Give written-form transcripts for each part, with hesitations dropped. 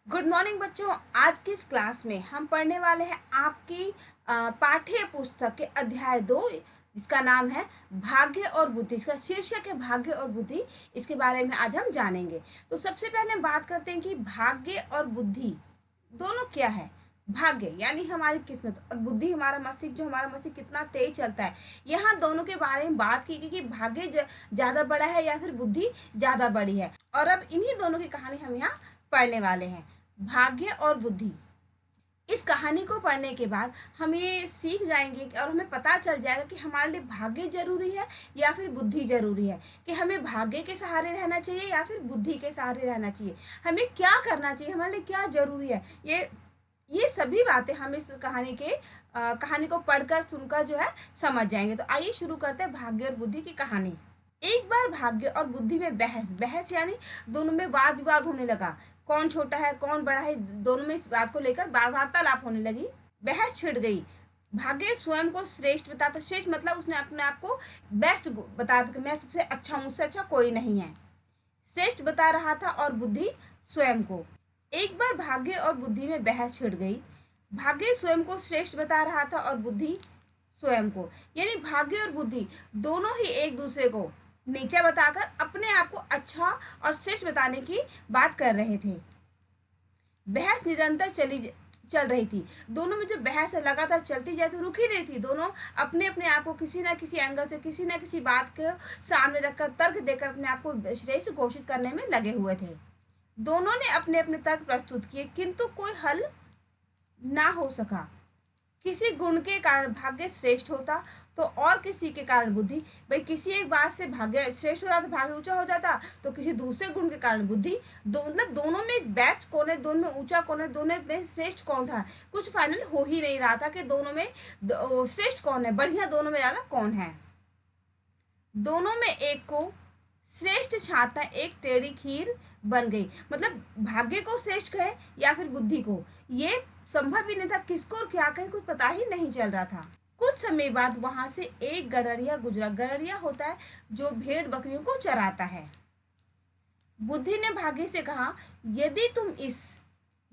Good morning बच्चों। आज की इस क्लास में हम पढ़ने वाले हैं आपकी पाठ्य पुस्तक के अध्याय 2। इसका नाम है भाग्य और बुद्धि। इसका शीर्षक है भाग्य और बुद्धि। इसके बारे में आज हम जानेंगे। तो सबसे पहले हम बात करते हैं कि भाग्य और बुद्धि दोनों क्या है। भाग्य यानी हमारी किस्मत और बुद्धि हमारा मस्तिष्क, जो हमारा मस्तिष्क कितना तेज चलता है। यहाँ दोनों के बारे में बात की गई कि भाग्य ज्यादा बड़ा है या फिर बुद्धि ज्यादा बड़ी है। और अब इन्हीं दोनों की कहानी हम यहाँ पढ़ने वाले हैं, भाग्य और बुद्धि। इस कहानी को पढ़ने के बाद हम ये सीख जाएंगे और हमें पता चल जाएगा कि हमारे लिए भाग्य जरूरी है या फिर बुद्धि जरूरी है, कि हमें भाग्य के सहारे रहना चाहिए या फिर बुद्धि के सहारे रहना चाहिए, हमें क्या करना चाहिए, हमारे लिए क्या जरूरी है। ये सभी बातें हम इस कहानी को पढ़कर सुनकर जो है समझ जाएंगे। तो आइए शुरू करते हैं भाग्य और बुद्धि की कहानी। एक बार भाग्य और बुद्धि में बहस यानी दोनों में वाद विवाद होने लगा। कौन छोटा है कौन बड़ा है, दोनों में इस बात को लेकर वार्तालाप होने लगी। बहस छिड़ गई। भाग्य स्वयं को श्रेष्ठ बताता, श्रेष्ठ मतलब उसने अपने आप को बेस्ट बताता कि मैं सबसे अच्छा हूं, मुझसे अच्छा कोई नहीं है, श्रेष्ठ बता रहा था। और बुद्धि स्वयं को। एक बार भाग्य और बुद्धि में बहस छिड़ गई। भाग्य स्वयं को श्रेष्ठ बता रहा था और बुद्धि स्वयं को, यानी भाग्य और बुद्धि दोनों ही एक दूसरे को नीचा बताकर अपने आप को अच्छा और श्रेष्ठ बताने की बात कर रहे थे। बहस निरंतर चल रही थी। दोनों में जो बहस है लगातार चलती जाती, रुक ही नहीं थी। दोनों अपने अपने आप को किसी ना किसी एंगल से, किसी ना किसी बात को सामने रखकर, तर्क देकर अपने आप को श्रेष्ठ घोषित करने में लगे हुए थे। दोनों ने अपने अपने तर्क प्रस्तुत किए, किंतु कोई हल ना हो सका। किसी गुण के कारण भाग्य श्रेष्ठ होता तो और किसी के कारण बुद्धि, भाई किसी एक बात से भाग्य श्रेष्ठ हो जाता, भाग्य ऊंचा हो जाता, तो किसी दूसरे गुण के कारण बुद्धि। मतलब दोनों में बेस्ट कौन है, दोनों में ऊंचा कौन है, दोनों में श्रेष्ठ कौन था, कुछ फाइनल हो ही नहीं रहा था कि दोनों में श्रेष्ठ कौन है, बढ़िया दोनों में ज्यादा कौन है। दोनों में एक को श्रेष्ठ छांटना एक टेढ़ी खीर बन गई। मतलब भाग्य को श्रेष्ठ कहे या फिर बुद्धि को, ये संभव ही नहीं था। किसको और क्या कहे कुछ पता ही नहीं चल रहा था। कुछ समय बाद वहां से एक गड़रिया गुजरा। गड़रिया होता है जो भेड़ बकरियों को चराता है। बुद्धि ने भाग्य से कहा, यदि तुम इस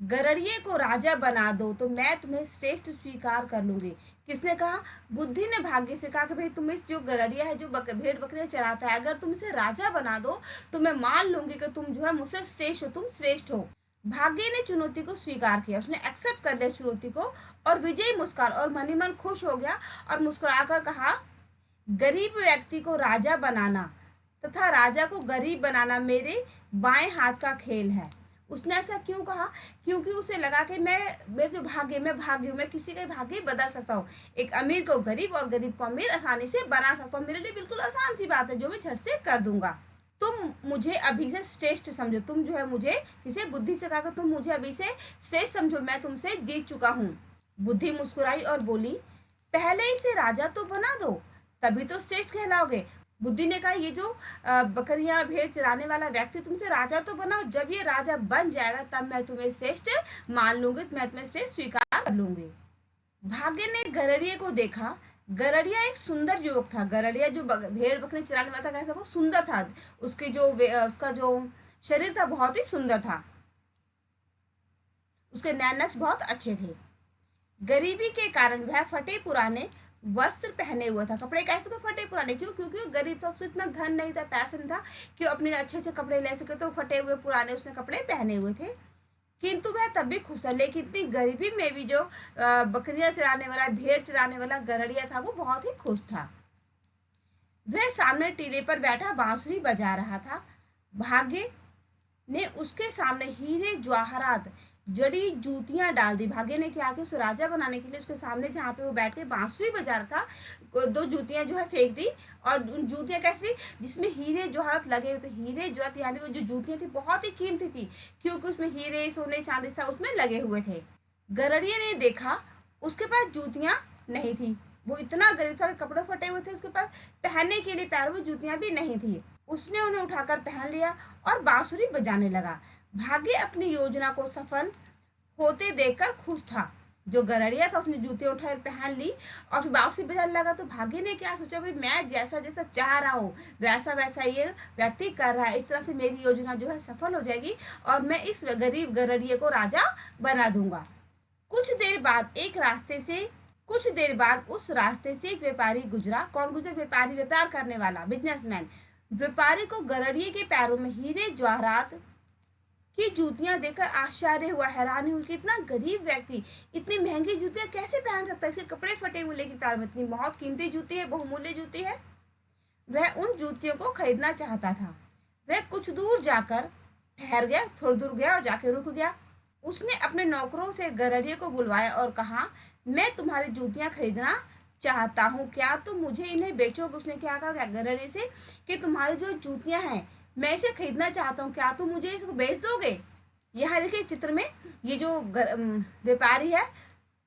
गड़रिये को राजा बना दो तो मैं तुम्हें श्रेष्ठ स्वीकार कर लूंगी। किसने कहा? बुद्धि ने भाग्य से कहा कि भाई तुम इस जो गड़रिया है, जो भेड़ बकरियां चराता है, अगर तुम इसे राजा बना दो तो मैं मान लूंगी कि तुम जो है मुझसे श्रेष्ठ हो, तुम श्रेष्ठ हो। भाग्य ने चुनौती को स्वीकार किया, उसने एक्सेप्ट कर लिया चुनौती को और विजयी मुस्कान और मनी मन खुश हो गया और मुस्कुराकर कहा, गरीब व्यक्ति को राजा बनाना तथा राजा को गरीब बनाना मेरे बाएं हाथ का खेल है। उसने ऐसा क्यों कहा? क्योंकि उसे लगा कि मेरे जो भाग्य, मैं भाग्य हूँ, मैं किसी का भाग्य बदल सकता हूँ। एक अमीर को गरीब और गरीब को अमीर आसानी से बना सकता हूँ। मेरे लिए बिल्कुल आसान सी बात है जो मैं झट से कर दूंगा। तुम मुझे अभी से श्रेष्ठ समझो, तुम जो है मुझे, किसे? बुद्धि से कहा, तुम मुझे अभी से श्रेष्ठ समझो, मैं तुमसे जीत चुका हूँ। बुद्धि मुस्कुराई और बोली, पहले इसे राजा तो बना दो, तभी तो श्रेष्ठ कहलाओगे। बुद्धि ने कहा, ये जो बकरियां भेड़ चराने वाला व्यक्ति, तुमसे राजा तो बनाओ, जब ये राजा बन जाएगा तब मैं तुम्हें श्रेष्ठ मान लूंगी, मैं तुम्हें श्रेष्ठ स्वीकार कर लूंगी। भाग्य ने गड़रिये को देखा। गड़रिया एक सुंदर युवक था। गड़रिया जो भेड़ बकरी चराने वाला था, कैसा? वो सुंदर था। उसका जो शरीर था बहुत ही सुंदर था, उसके नैनक्स बहुत अच्छे थे। गरीबी के कारण वह फटे पुराने वस्त्र पहने हुआ था। कपड़े कैसे तो फटे पुराने, क्यों? क्योंकि वो गरीब था, उसको इतना धन नहीं था, पैसा नहीं था कि अपने अच्छे अच्छे कपड़े ले सके, तो फटे हुए पुराने उसने कपड़े पहने हुए थे। किंतु वह तब भी खुश था। लेकिन इतनी गरीबी में भी जो बकरियां चराने वाला, भेड़ चराने वाला गड़रिया था, वो बहुत ही खुश था। वह सामने टीले पर बैठा बांसुरी बजा रहा था। भाग्य ने उसके सामने हीरे जवाहरात जड़ी जूतियां डाल दी। भाग्य ने क्या किया? उसे राजा बनाने के लिए उसके सामने, जहाँ पे वो बैठ के बांसुरी बजा रहा था, दो जूतियां जो है फेंक दी। और उन जूतियां कैसी? जिसमें हीरे जवाहरात लगे हुए थे। हीरे जवाहरात यानी वो जो जूतियां थी बहुत ही कीमती थी, क्योंकि उसमें हीरे सोने चांदी सब उसमें लगे हुए थे। गड़रिये ने देखा, उसके पास जूतियां नहीं थी। वो इतना गरीब था, कपड़े फटे हुए थे, उसके पास पहनने के लिए पैरों में जूतियां भी नहीं थी। उसने उन्हें उठाकर पहन लिया और बांसुरी बजाने लगा। भाग्य अपनी योजना को सफल होते देखकर खुश था। जो गरड़िया था उसने जूते उठाए पहन ली और फिर वापसी बजाने लगा। तो भाग्य ने क्या सोचा, भाई मैं जैसा जैसा चाह रहा हूँ वैसा वैसा ये व्यक्ति कर रहा है, इस तरह से मेरी योजना जो है सफल हो जाएगी और मैं इस गरीब गरड़िए को राजा बना दूंगा। कुछ देर बाद उस रास्ते से एक व्यापारी गुजरा। कौन गुजरा? व्यापारी, व्यापार करने वाला, बिजनेसमैन। व्यापारी को गरड़िए के पैरों में हीरे जवाहरात की जूतियां देखकर आश्चर्य हुआ, हैरानी हुई कि इतना गरीब व्यक्ति इतनी महंगी जूतियां कैसे पहन सकता है। इसके कपड़े फटे हुए लेकिन पैर में इतनी बहुत कीमती जूती है, बहुमूल्य जूती है। वह उन जूतियों को खरीदना चाहता था। वह कुछ दूर जाकर ठहर गया, थोड़ी दूर गया और जाके रुक गया। उसने अपने नौकरों से गरड़िए को बुलवाया और कहा, मैं तुम्हारी जूतियां खरीदना चाहता हूँ, क्या तुम मुझे इन्हें बेचोगे? उसने क्या कहा गरड़िए से कि तुम्हारी जो जूतियां हैं मैं इसे खरीदना चाहता हूँ, क्या तुम मुझे इसको बेच दोगे? यहाँ देखिए चित्र में ये जो व्यापारी है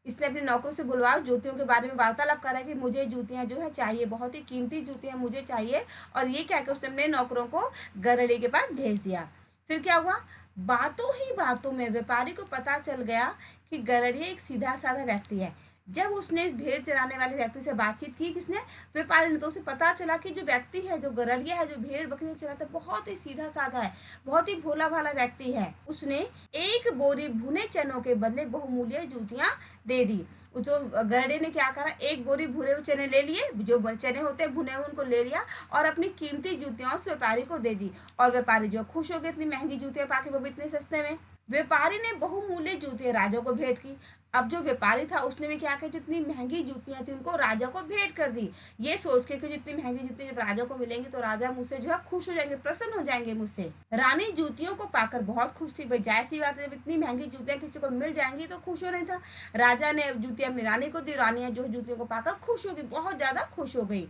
इसने अपने नौकरों से बुलवाया, जूतियों के बारे में वार्तालाप करा कि मुझे जूतियां जो है चाहिए, बहुत ही कीमती जूतियां मुझे चाहिए। और ये क्या कि उसने अपने नौकरों को गरड़िए के पास भेज दिया। फिर क्या हुआ, बातों ही बातों में व्यापारी को पता चल गया कि गरड़िया एक सीधा साधा व्यक्ति है। जब उसने भेड़ चराने वाले व्यक्ति से बातचीत की, किसने? व्यापारी ने, तो उसे पता चला कि जो व्यक्ति है, जो गरड़िया है, जो भेड़ बकरियां चराता है, बहुत ही सीधा साधा है, बहुत ही भोला भाला व्यक्ति है। उसने एक बोरी भुने चनों के बदले बहुमूल्य जूतियां दे दी। जो गरड़े ने क्या करा, एक बोरी भुने हुए चने ले लिए, जो चने होते हैं भुने हुए उनको ले लिया और अपनी कीमती जूतियां उस व्यापारी को दे दी। और व्यापारी जो खुश हो गए इतनी महंगी जूतियां पाके, वो भी इतने सस्ते में। व्यापारी ने बहुमूल्य जूतियां राजा को भेंट की। अब जो व्यापारी था उसने भी क्या किया, जितनी महंगी जूतियां थी उनको राजा को भेंट कर दी, ये सोच के कि जितनी महंगी जूतियां जब राजा को मिलेंगी तो राजा मुझसे जो है खुश हो जाएंगे, प्रसन्न हो जाएंगे मुझसे। रानी जूतियों को पाकर बहुत खुश थी। भाई जाहिर सी बात है, जब इतनी महंगी जूतियां किसी को मिल जाएंगी तो खुश हो रही था। राजा ने जूतियां अपनी रानी को दी, रानी जो जूतियों को पाकर खुश हो गई, बहुत ज्यादा खुश हो गई।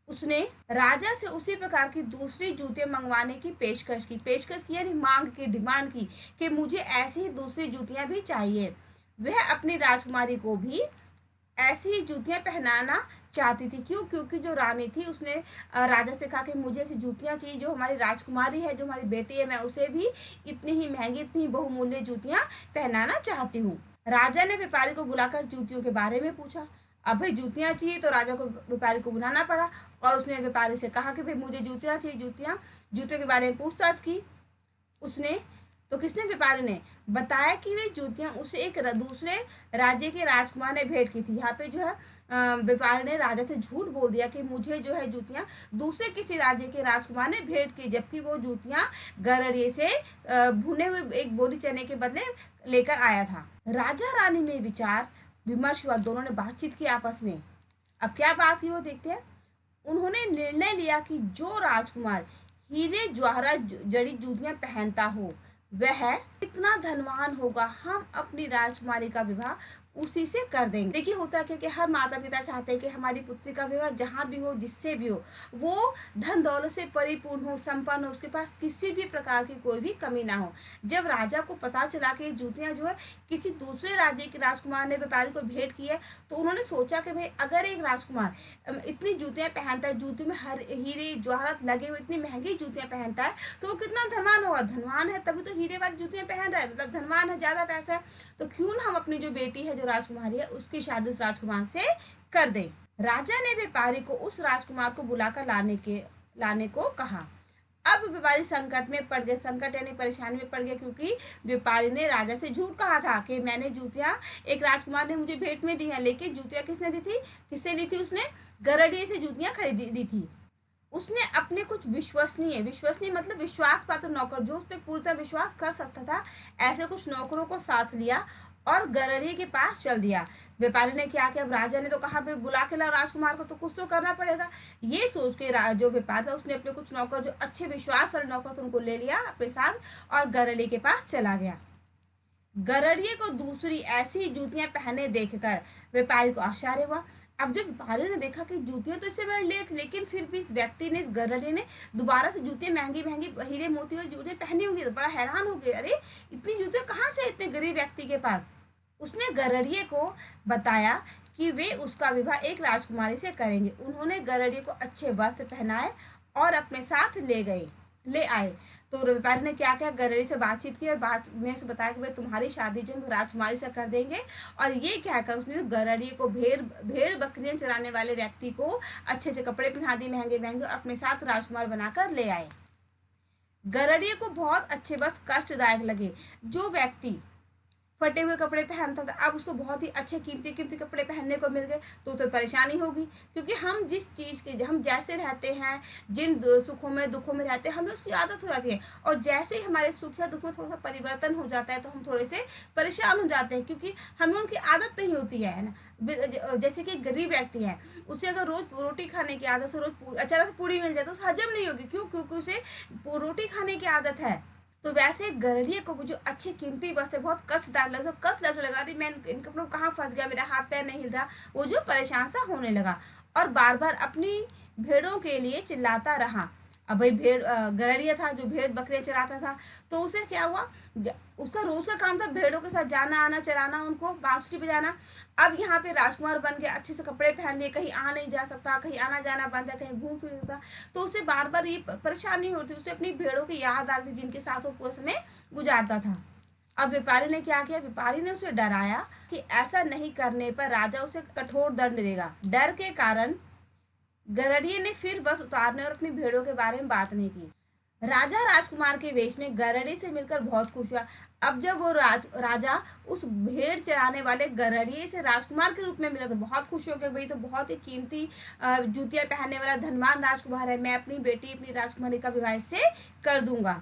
उसने राजा से उसी प्रकार की दूसरी जूतियां मंगवाने की पेशकश की यानी मांग की, डिमांड की कि मुझे ऐसी ही दूसरी जूतियां भी चाहिए। वह अपनी राजकुमारी को भी ऐसी ही जूतियां पहनाना चाहती थी। क्यों? क्योंकि जो रानी थी उसने राजा से कहा कि मुझे ऐसी जूतियां चाहिए, जो हमारी राजकुमारी है, जो हमारी बेटी है, मैं उसे भी इतनी ही महंगी, इतनी ही बहुमूल्य जूतियां पहनाना चाहती हूँ। राजा ने व्यापारी को बुलाकर जूतियों के बारे में पूछा। अब भाई जूतियां चाहिए तो राजा को व्यापारी को बुलाना पड़ा और उसने व्यापारी से कहा कि भाई मुझे जूतियां चाहिए, जूतियों के बारे में पूछताछ की उसने। तो किसने? व्यापारी ने बताया कि वे जूतियां उसे एक दूसरे राज्य के राजकुमार ने भेंट की थी। यहाँ पे जो है व्यापारी ने राजा से झूठ बोल दिया कि मुझे जो है जूतियां दूसरे किसी राज्य के राजकुमार ने भेंट की, जबकि वो जूतियां गरड़िए से भुने हुए एक बोरी चने के बदले लेकर आया था। राजा रानी में विचार विमर्श हुआ, दोनों ने बातचीत की आपस में। अब क्या बात थी वो देखते हैं। उन्होंने निर्णय लिया कि जो राजकुमार हीरे जवाहरात जड़ी जूतियां पहनता हो वह इतना धनवान होगा, हम अपनी राजकुमारी का विवाह उसी से कर देंगे। देखिए होता क्या कि हर माता पिता चाहते हैं कि हमारी पुत्री का विवाह जहाँ भी हो, जिससे भी हो, वो धन दौलत से परिपूर्ण हो, संपन्न हो, उसके पास किसी भी प्रकार की कोई भी कमी ना हो। जब राजा को पता चला कि जूतियां जो है किसी दूसरे राज्य के राजकुमार ने व्यापारी को भेंट की है, तो उन्होंने सोचा कि भाई अगर एक राजकुमार इतनी जूतियां पहनता है, जूती में हर हीरे जवाहरात लगे हुए इतनी महंगी जूतियां पहनता है, तो वो कितना धनवान होगा। धनवान है तभी तो हीरे वाली जूतियां पहन रहा है, मतलब धनवान है, ज्यादा पैसा है। तो क्यों ना हम अपनी जो बेटी है, जो राजकुमारी है, उसकी शादी उस राजकुमार से कर दें। राजा ने व्यापारी को उस राजकुमार को बुलाकर लाने को कहा। अब व्यापारी संकट में पड़ गए, संकट यानी परेशानी में पड़ गया, क्योंकि व्यापारी ने राजा से झूठ कहा था कि मैंने जूतियां, एक राजकुमार ने मुझे भेंट में दी है, लेकिन जूतियां किसने दी थी, किससे ली थी? उसने गरड़िए से जूतियां खरीदी दी थी। उसने अपने कुछ विश्वसनीय मतलब विश्वास पात्र नौकर, जो उस पर पूरी तरह विश्वास कर सकता था, ऐसे कुछ नौकरों को साथ लिया और गरड़िए के पास चल दिया। व्यापारी ने क्या किया, अब राजा ने तो कहा बुला के ला राजकुमार को, तो कुछ तो करना पड़ेगा। ये सोच के जो व्यापारी था उसने अपने कुछ नौकर, जो अच्छे विश्वास वाले नौकर थे, उनको ले लिया अपने साथ और गरड़िए के पास चला गया। गरड़िए को दूसरी ऐसी जूतियां पहने देखकर व्यापारी को आश्चर्य हुआ। अब जब व्यापारी ने देखा कि जूतियां तो इससे बड़ी ले थी, लेकिन फिर भी इस व्यक्ति ने, इस गरड़िए ने दोबारा से जूतियां महंगी महंगी हीरे मोती वाली जूतियां पहनी होंगी, तो बड़ा हैरान हो गए, अरे इतनी जूतियां कहाँ से इतने गरीब व्यक्ति के पास। उसने गरड़िए को बताया कि वे उसका विवाह एक राजकुमारी से करेंगे। उन्होंने गरड़िए को अच्छे वस्त्र पहनाए और अपने साथ ले गए। ले आए। तो व्यापारी ने क्या किया, गरड़ी से बातचीत की और बात में उसे बताया कि भाई तुम्हारी शादी जो राजकुमारी से कर देंगे। और ये क्या कर उसने गरड़ी को भेड़ भेड़ बकरियां चराने वाले व्यक्ति को अच्छे अच्छे कपड़े पहना दिए, महंगे महंगे, और अपने साथ राजकुमार बनाकर ले आए। गरड़िए को बहुत अच्छे बस कष्टदायक लगे। जो व्यक्ति फटे हुए कपड़े पहनता था अब उसको बहुत ही अच्छे कीमती कीमती कपड़े पहनने को मिल गए, तो परेशानी होगी। क्योंकि हम जिस चीज़ के हम जैसे रहते हैं, जिन सुखों में दुखों में रहते हैं, हमें उसकी आदत हो जाती है। और जैसे ही हमारे सुख या दुख में थोड़ा सा परिवर्तन हो जाता है तो हम थोड़े से परेशान हो जाते हैं, क्योंकि हमें उनकी आदत नहीं होती है ना। जैसे कि एक गरीब व्यक्ति है, उसे अगर रोज रोटी खाने की आदत, से रोज अचानक से पूड़ी मिल जाए तो उसे हजम नहीं होगी। क्यों? क्योंकि उसे रोटी खाने की आदत है। तो वैसे गरड़िए को जो अच्छी कीमती वस्तु बहुत कष्टदायक लगा, कष्ट लगने लगा, अरे मैं इन कपड़ों कहाँ फंस गया, मेरा हाथ पैर नहीं हिल रहा, वो जो परेशान सा होने लगा और बार बार अपनी भेड़ों के लिए चिल्लाता रहा। अब भाई गरड़िया था जो भेड़ बकरियां चराता था, तो उसे क्या हुआ, उसका रोज का काम था भेड़ों के साथ जाना आना, चराना, उनको बांसुरी बजाना। अब यहाँ पे राजकुमार बन गया, अच्छे से कपड़े पहन लिए, कहीं आ नहीं जा सकता, कहीं आना जाना बंद है, कहीं घूम फिर सकता, तो उसे बार बार ये परेशानी होती, उसे अपनी भेड़ों की याद आती जिनके साथ वो पूरा समय गुजारता था। अब व्यापारी ने क्या किया, व्यापारी ने उसे डराया कि ऐसा नहीं करने पर राजा उसे कठोर दंड देगा। डर के कारण गरड़िए ने फिर बस उतारने और अपनी भेड़ों के बारे में बात नहीं की। राजा राजकुमार के वेश में गरड़ी से मिलकर बहुत खुश हुआ। अब जब वो राजा उस भेड़ चराने वाले गरड़िए से राजकुमार के रूप में मिला तो बहुत खुश हो गया, भाई तो बहुत ही कीमती जूतियां पहनने वाला धनवान राजकुमार है, मैं अपनी बेटी अपनी राजकुमारी का विवाह इससे कर दूंगा।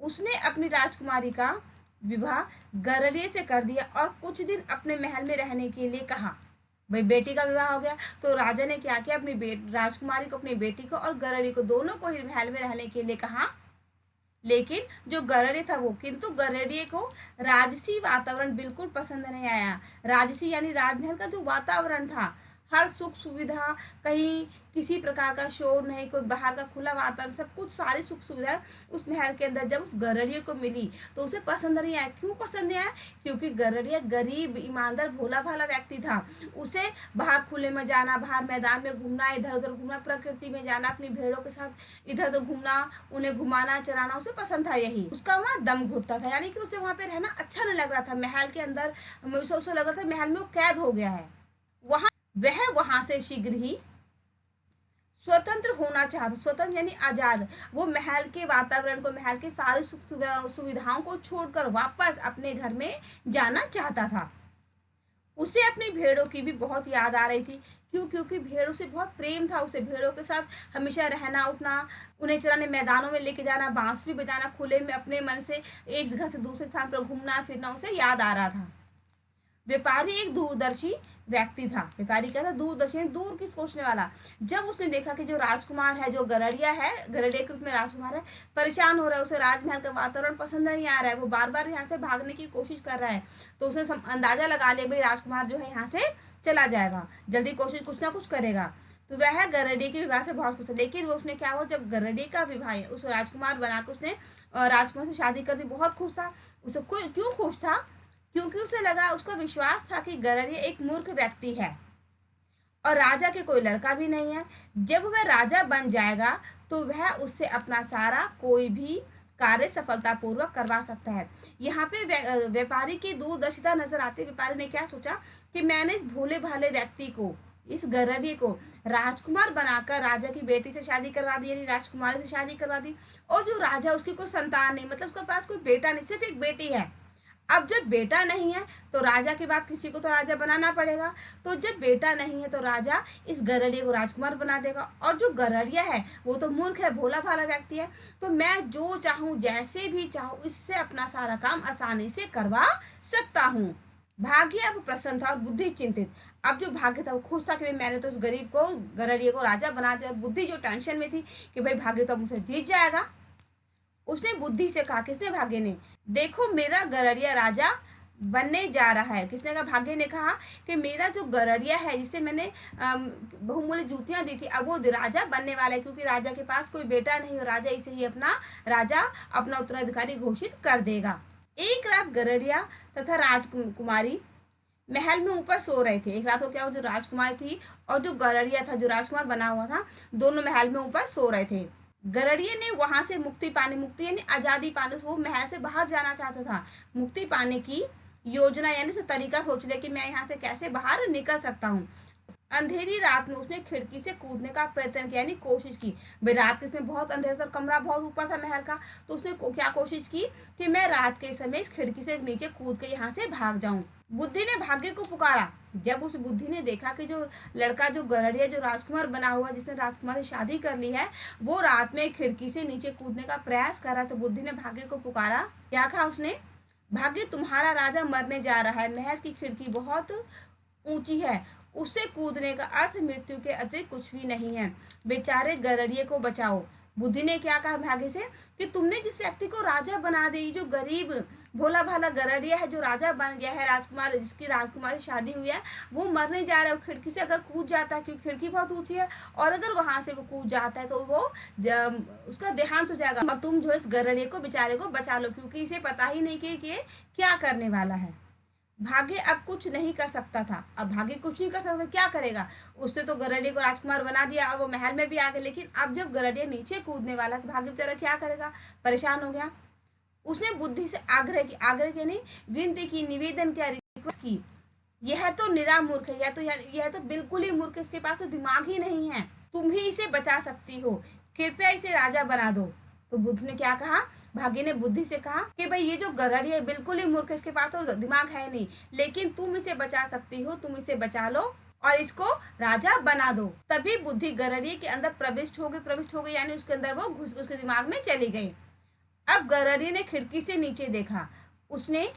उसने अपनी राजकुमारी का विवाह गरड़िए से कर दिया और कुछ दिन अपने महल में रहने के लिए कहा। भाई बेटी का विवाह हो गया तो राजा ने क्या किया, अपनी राजकुमारी को, अपनी बेटी को और गरड़ी को, दोनों को ही महल में रहने के लिए कहा। लेकिन जो गरड़ी था वो, किंतु गरड़िए को राजसी वातावरण बिल्कुल पसंद नहीं आया। राजसी यानी राजमहल का जो वातावरण था, हर सुख सुविधा, कहीं किसी प्रकार का शोर नहीं, कोई बाहर का खुला वातावरण, सब कुछ सारी सुख सुविधा उस महल के अंदर जब उस गरड़िए को मिली तो उसे पसंद नहीं आया। क्यों पसंद नहीं आया? क्योंकि गरड़िया गरीब ईमानदार भोला भाला व्यक्ति था। उसे बाहर खुले में जाना, बाहर मैदान में घूमना, इधर उधर घूमना, प्रकृति में जाना, अपनी भेड़ों के साथ इधर उधर घूमना, उन्हें घुमाना चराना उसे पसंद था। यही उसका वहाँ दम घुटता था, यानी कि उसे वहाँ पे रहना अच्छा नहीं लग रहा था। महल के अंदर उसे लग रहा था महल में वो कैद हो गया है। वह वहां से शीघ्र ही स्वतंत्र होना चाहता, स्वतंत्र यानी आजाद। वो महल के वातावरण को, महल के सारे सुख सुविधाओं को छोड़कर वापस अपने घर में जाना चाहता था। उसे अपनी भेड़ों की भी बहुत याद आ रही थी। क्यों? क्योंकि भेड़ों से बहुत प्रेम था उसे, भेड़ों के साथ हमेशा रहना उठना, उन्हें चराने, मैदानों में लेके जाना, बांसुरी बजाना, खुले में अपने मन से एक जगह से दूसरे स्थान पर घूमना फिरना उसे याद आ रहा था। व्यापारी एक दूरदर्शी व्यक्ति था। व्यापारी क्या था? दूरदर्शी, दूर की सोचने वाला। जब उसने देखा कि जो राजकुमार है, जो गरड़िया है, गरड़िया के रूप में राजकुमार है, परेशान हो रहा है, उसे राजमहल का वातावरण पसंद नहीं आ रहा है, वो बार बार यहाँ से भागने की कोशिश कर रहा है, तो उसने अंदाजा लगा लिया भाई राजकुमार जो है यहाँ से चला जाएगा, जल्दी कोशिश कुछ ना कुछ करेगा। तो वह गरड़ी के विवाह से बहुत खुश था। लेकिन वो उसने क्या हुआ, जब गरड़ी का विवाह उस राजकुमार बनाकर उसने राजकुमार से शादी कर दी, बहुत खुश था। उसे क्यों खुश था? क्योंकि उसे लगा, उसका विश्वास था कि गरड़िया एक मूर्ख व्यक्ति है और राजा के कोई लड़का भी नहीं है। जब वह राजा बन जाएगा तो वह उससे अपना सारा कोई भी कार्य सफलतापूर्वक करवा सकता है। यहाँ पे व्यापारी की दूरदर्शिता नजर आती। व्यापारी ने क्या सोचा कि मैंने इस भोले भाले व्यक्ति को, इस गरड़ी को राजकुमार बनाकर राजा की बेटी से शादी करवा दी, यानी राजकुमारी से शादी करवा दी। और जो राजा, उसकी कोई संतान नहीं, मतलब उसके पास कोई बेटा नहीं, सिर्फ एक बेटी है। अब जब बेटा नहीं है तो राजा के बाद किसी को तो राजा बनाना पड़ेगा। तो जब बेटा नहीं है तो राजा इस गरड़िया को राजकुमार बना देगा। और जो गरड़िया है वो तो मूर्ख है, भोला भाला व्यक्ति है, तो मैं जो चाहूँ, जैसे भी चाहूँ, इससे अपना सारा काम आसानी से करवा सकता हूँ। भाग्य अब प्रसन्न था और बुद्धि चिंतित। अब जो भाग्य था वो खुश था कि मैंने तो उस गरीब को, गरड़िया को राजा बना दिया। और बुद्धि जो टेंशन में थी कि भाई भाग्य तो मुझसे जीत जाएगा, उसने बुद्धि से कहा, किसने? भाग्य ने, देखो मेरा गरड़िया राजा बनने जा रहा है। किसने कहा? भाग्य ने कहा कि मेरा जो गरड़िया है, जिससे मैंने बहुमूल्य जूतियां दी थी, अब वो राजा बनने वाला है, क्योंकि राजा के पास कोई बेटा नहीं और राजा इसे ही अपना राजा, अपना उत्तराधिकारी घोषित कर देगा। एक रात गरड़िया तथा राजकुमारी महल में ऊपर सो रहे थे। एक रात को क्या हुआ, जो राजकुमारी थी और जो गरड़िया था, जो राजकुमार बना हुआ था, दोनों महल में ऊपर सो रहे थे। गरुड़िया ने वहां से मुक्ति पाने, मुक्ति यानी आजादी पाने, वो महल से बाहर जाना चाहता था। मुक्ति पाने की योजना यानी उसने तरीका सोच लिया कि मैं यहाँ से कैसे बाहर निकल सकता हूँ। अंधेरी रात में उसने खिड़की से कूदने का प्रयत्न किया, यानी कोशिश की। भाई रात के इसमें बहुत अंधेरा था, कमरा बहुत ऊपर था महल का, तो उसने क्या कोशिश की कि मैं रात के समय इस खिड़की से नीचे कूद के यहाँ से भाग जाऊं। बुद्धि ने भाग्य को पुकारा। जब उस बुद्धि ने देखा कि जो लड़का, जो गरुड़िया, जो राजकुमार बना हुआ, जिसने राजकुमार से शादी कर ली है, वो रात में खिड़की से नीचे कूदने का प्रयास कर रहा, तो बुद्धि ने भाग्य को पुकारा। क्या कहा उसने? भाग्य, तुम्हारा राजा मरने जा रहा है, महल की खिड़की बहुत ऊंची है, उससे कूदने का अर्थ मृत्यु के अतिरिक्त कुछ भी नहीं है, बेचारे गरुड़िए को बचाओ। बुद्धि ने क्या कहा भाग्य से कि तुमने जिस व्यक्ति को राजा बना दी, जो गरीब भोला भाला गरुड़िया है, जो राजा बन गया है, राजकुमार, जिसकी राजकुमारी शादी हुई है, वो मरने जा रहा है, खिड़की से अगर कूद जाता है, क्योंकि खिड़की बहुत ऊंची है, और अगर वहां से वो कूद जाता है तो वो उसका देहांत हो जाएगा, और तुम जो इस गरुड़िए को, बेचारे को बचा लो, क्योंकि इसे पता ही नहीं कि क्या करने वाला है। भाग्य अब कुछ नहीं कर सकता था। अब भाग्य कुछ नहीं कर सकता, क्या करेगा? उसने तो गरुड़िया को राजकुमार बना दिया और वो महल में भी आ गए, लेकिन अब जब गरुड़िया नीचे कूदने वाला तो भाग्य बेचारा क्या करेगा? परेशान हो गया। उसने बुद्धि से आग्रह की नहीं, विनती की, निवेदन किया, रिक्वेस्ट की। यह तो निरा मूर्ख है, यह तो बिल्कुल ही मूर्ख, इसके पास तो दिमाग ही नहीं है, तुम ही इसे बचा सकती हो, कृपया इसे राजा बना दो। तो बुद्ध ने क्या कहा? भाग्य ने बुद्धि से कहा कि भाई ये जो गरुड़िया है बिल्कुल ही मूर्ख, इसके पास तो दिमाग है नहीं, लेकिन तुम इसे बचा सकती हो, तुम इसे बचा लो और इसको राजा बना दो। तभी बुद्धि गरुड़िया के अंदर प्रविष्ट हो गई, यानी उसके अंदर वो घुस उसके दिमाग में चली गई। अब गरुड़िया ने खिड़की से नीचे देखा। उसने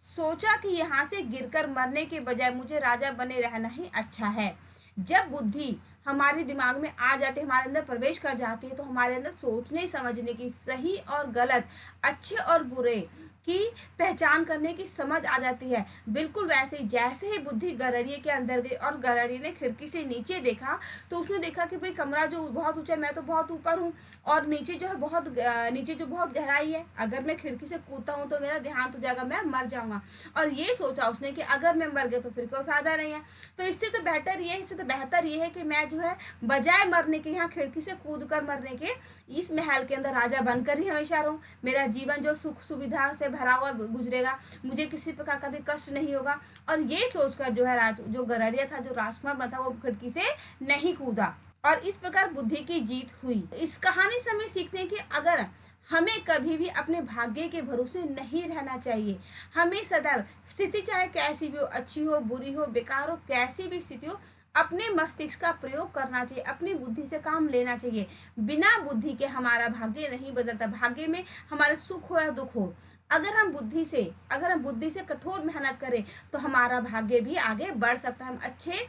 सोचा कि यहाँ से गिरकर मरने के बजाय मुझे राजा बने रहना ही अच्छा है। जब बुद्धि हमारे दिमाग में आ जाती है, हमारे अंदर प्रवेश कर जाती है, तो हमारे अंदर सोचने समझने की, सही और गलत, अच्छे और बुरे की पहचान करने की समझ आ जाती है। बिल्कुल वैसे ही जैसे ही बुद्धि गरुड़िए के अंदर गई और गरुड़िए ने खिड़की से नीचे देखा, तो उसने देखा कि भाई कमरा जो बहुत ऊंचा है, मैं तो बहुत ऊपर हूँ, और नीचे जो बहुत गहराई है, अगर मैं खिड़की से कूदता हूँ तो मेरा देहांत हो जाएगा, मैं मर जाऊंगा। और ये सोचा उसने कि अगर मैं मर गया तो फिर कोई फायदा नहीं है, तो इससे तो बेहतर ये है कि मैं जो है बजाय मरने के, यहाँ खिड़की से कूद कर मरने के, इस महल के अंदर राजा बनकर ही हमेशा रहूं। मेरा जीवन जो सुख सुविधा से भरा हुआ गुजरेगा, मुझे किसी प्रकार का भी कष्ट नहीं होगा। और ये सोचकर जो है जो गरुड़िया था, जो राजकुमार बना था, वो खिड़की से नहीं कूदा, और इस प्रकार बुद्धि की जीत हुई। इस कहानी से हमें सीखते हैं कि अगर हमें कभी भी अपने भाग्य के भरोसे नहीं रहना चाहिए। हमें सदैव, स्थिति चाहे कैसी भी हो, अच्छी हो, बुरी हो, बेकार हो, कैसी भी स्थिति हो, अपने मस्तिष्क का प्रयोग करना चाहिए, अपनी बुद्धि से काम लेना चाहिए। बिना बुद्धि के हमारा भाग्य नहीं बदलता। भाग्य में हमारे सुख हो या दुख हो, अगर हम बुद्धि से कठोर मेहनत करें तो हमारा भाग्य भी आगे बढ़ सकता है। हम अच्छे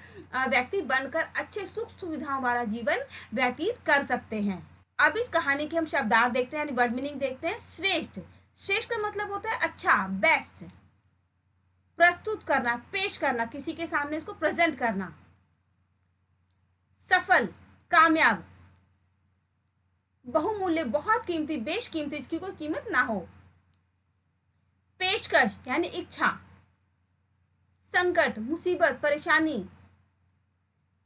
व्यक्ति बनकर अच्छे सुख सुविधाओं वाला जीवन व्यतीत कर सकते हैं। अब इस कहानी के हम शब्दार्थ देखते हैं, यानी वर्ड मीनिंग देखते हैं। श्रेष्ठ का मतलब होता है अच्छा, बेस्ट, प्रस्तुत करना, पेश करना, किसी के सामने इसको प्रेजेंट करना। सफल, कामयाब, बहुमूल्य, बहुत कीमती, बेशकीमती, इसकी कोई कीमत ना हो। पेशकश यानी इच्छा। संकट, मुसीबत, परेशानी।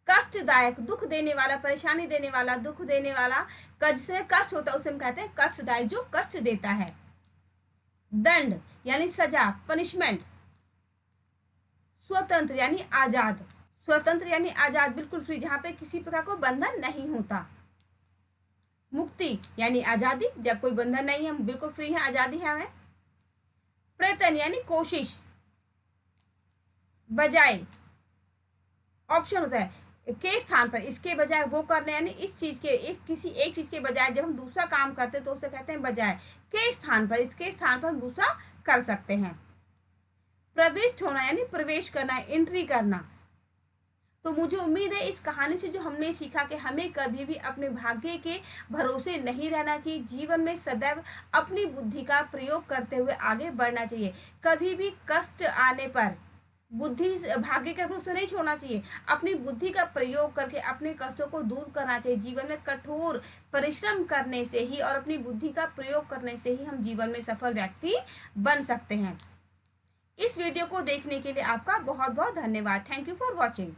कष्टदायक, दुख देने वाला, परेशानी देने वाला, दुख देने वाला, जिसमें कष्ट होता है उसे हम कहते हैं कष्टदायक, जो कष्ट देता है। दंड यानी सजा, पनिशमेंट। स्वतंत्र यानी आजाद, बिल्कुल फ्री, जहां पे किसी प्रकार को बंधन नहीं होता। मुक्ति यानी आजादी, जब कोई बंधन नहीं है, हम बिल्कुल फ्री है, आजादी है हमें। प्रयत्न यानी कोशिश। बजाय ऑप्शन होता है के स्थान पर, इसके बजाय वो करना, यानी इस चीज के किसी एक चीज के बजाय जब हम दूसरा काम करते हैं तो उसे कहते हैं बजाय। के स्थान पर, इसके स्थान पर हम दूसरा कर सकते हैं। प्रविष्ट होना यानी प्रवेश करना, एंट्री करना। तो मुझे उम्मीद है इस कहानी से जो हमने सीखा कि हमें कभी भी अपने भाग्य के भरोसे नहीं रहना चाहिए। जीवन में सदैव अपनी बुद्धि का प्रयोग करते हुए आगे बढ़ना चाहिए। कभी भी कष्ट आने पर भाग्य का भरोसा नहीं छोड़ना चाहिए। अपनी बुद्धि का प्रयोग करके अपने कष्टों को दूर करना चाहिए। जीवन में कठोर परिश्रम करने से ही और अपनी बुद्धि का प्रयोग करने से ही हम जीवन में सफल व्यक्ति बन सकते हैं। इस वीडियो को देखने के लिए आपका बहुत बहुत धन्यवाद। Thank you for watching.